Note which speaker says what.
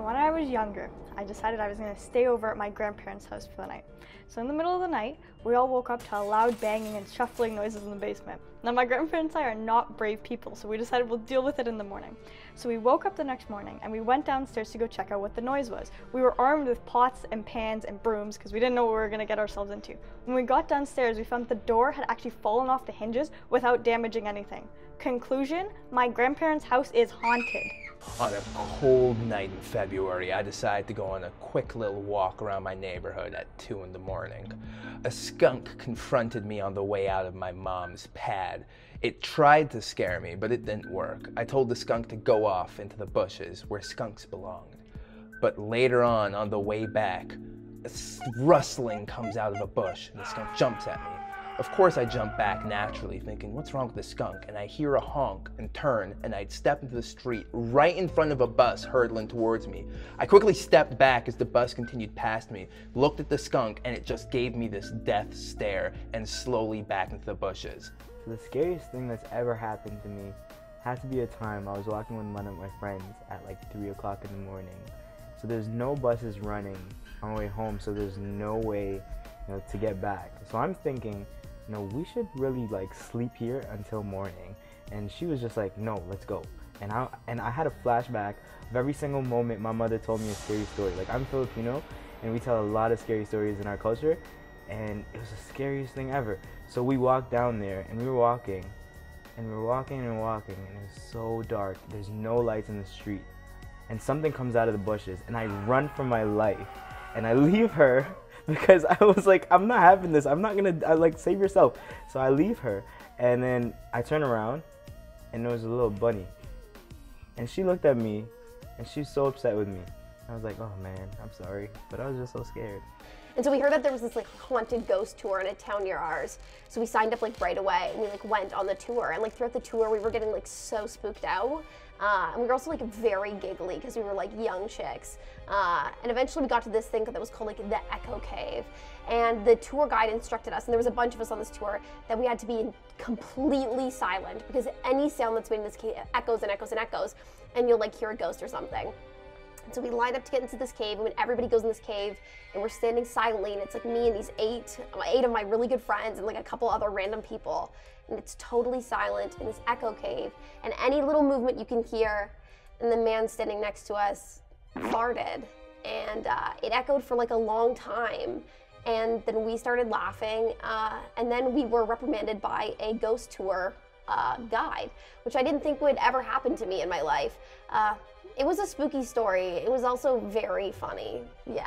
Speaker 1: So when I was younger, I decided I was going to stay over at my grandparents' house for the night. So in the middle of the night, we all woke up to loud banging and shuffling noises in the basement. Now my grandparents and I are not brave people, so we decided we'll deal with it in the morning. So we woke up the next morning and we went downstairs to go check out what the noise was. We were armed with pots and pans and brooms because we didn't know what we were going to get ourselves into. When we got downstairs, we found the door had actually fallen off the hinges without damaging anything. Conclusion, my grandparents' house is haunted.
Speaker 2: On a cold night in February, I decided to go on a quick little walk around my neighborhood at 2 in the morning. A skunk confronted me on the way out of my mom's pad. It tried to scare me, but it didn't work. I told the skunk to go off into the bushes where skunks belonged. But later on the way back, a rustling comes out of a bush and the skunk jumps at me. Of course I jump back naturally, thinking, what's wrong with the skunk? And I hear a honk and turn, and I'd step into the street right in front of a bus hurtling towards me. I quickly stepped back as the bus continued past me, looked at the skunk, and it just gave me this death stare and slowly back into the bushes.
Speaker 3: So the scariest thing that's ever happened to me had to be a time I was walking with one of my friends at like 3 o'clock in the morning. So there's no buses running on my way home, so there's no way, to get back. So I'm thinking, we should really like sleep here until morning. And she was just like, no, let's go. And I had a flashback of every single moment my mother told me a scary story. Like, I'm Filipino and we tell a lot of scary stories in our culture, and it was the scariest thing ever. So we walked down there and we were walking and we were walking and walking, and it was so dark. There's no lights in the street. And something comes out of the bushes and I run for my life and I leave her because I was like, I'm not having this. I'm not gonna, save yourself. So I leave her, and then I turn around, and there was a little bunny. And she looked at me, and she's so upset with me. I was like, oh man, I'm sorry. But I was just so scared.
Speaker 4: And so we heard that there was this haunted ghost tour in a town near ours. So we signed up right away, and we went on the tour. And throughout the tour, we were getting so spooked out. And we were also very giggly because we were young chicks. And eventually we got to this thing that was called the Echo Cave. And the tour guide instructed us, and there was a bunch of us on this tour, that we had to be completely silent because any sound that's made in this cave echoes and echoes and echoes, and you'll hear a ghost or something. And so we lined up to get into this cave, and when everybody goes in this cave, and we're standing silently, and it's me and these eight of my really good friends and a couple other random people, and it's totally silent in this echo cave, and any little movement you can hear, and the man standing next to us farted, and it echoed for a long time, and then we started laughing, and then we were reprimanded by a ghost tour guide, which I didn't think would ever happen to me in my life. It was a spooky story. It was also very funny. Yeah.